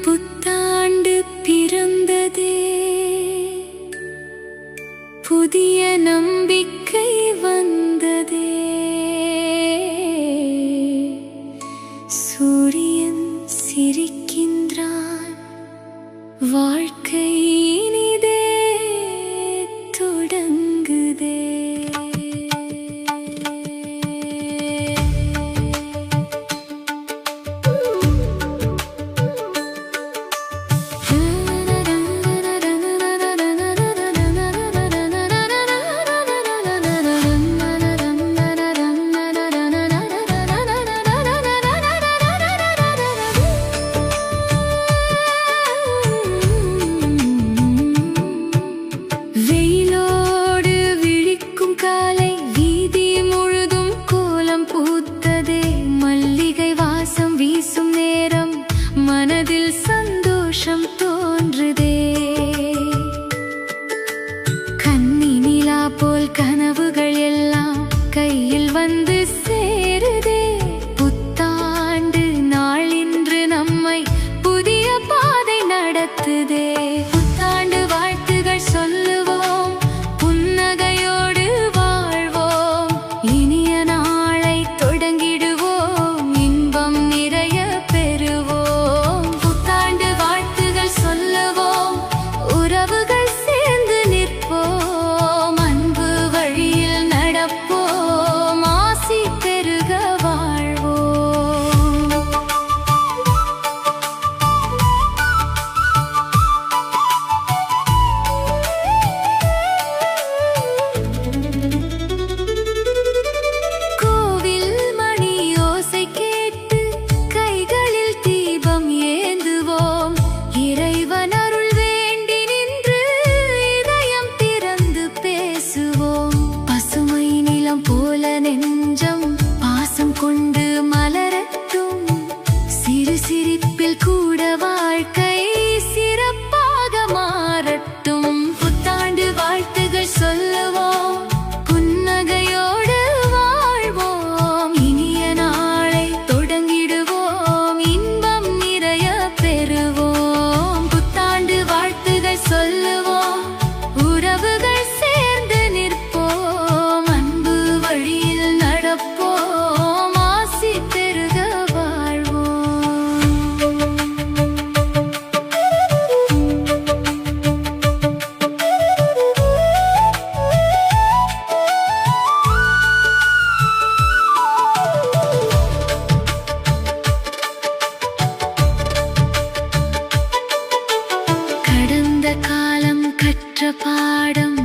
புத்தாண்டு பிறந்ததே, புதிய நம்பிக்கை வந்ததே. சூரியன் சிரிக்கின்றான், வாழ்க்கை இனிதே தொடங்குதே. மனதில் சந்தோஷம் தோன்றுதே, கன்னி நிலா போல் கனவுகள் எல்லாம் கையில் வந்து சேருதே. புத்தாண்டு நாள் இன்று நம்மை புதிய பாதை நடத்துதே. புத்தாண்டு வாழ்த்துகள் சொல்லுவோம், புன்னகையோடு வாழ்வோம், இனிய நாளை தொடங்கிடுவோம், இன்பம் நிறைய பெறுவோம். உறவுகள் சேர்ந்து நிற்போம், அன்பு வழியில் நடப்போம், ஆசி பெருக வாழ்வோம். கோவில் மணி ஓசை கேட்டு கைகளில் தீபம் ஏந்துவோம், இறைவன் பசுமை நிலம் போல நெஞ்சம் பாசம் கொண்டு மலரட்டும், சிறு சிரிப்பில் கூட வாழ்க்கை சிறப்பாக மாறட்டும். புத்தாண்டு வாழ்த்துகள் சொல்லுவோம், புன்னகையோடு வாழ்வோம், இனிய நாளை தொடங்கிடுவோம், இன்பம் நிறைய பெறுவோம். புத்தாண்டு வாழ்த்துகள் சொல்லுவோம், உறவுகள் சேர்ந்து நிற்போம், அன்பு வழியில் நடப்போம், ஆசி பெருக வாழ்வோம். கடந்த காலம் கற்ற பாடம்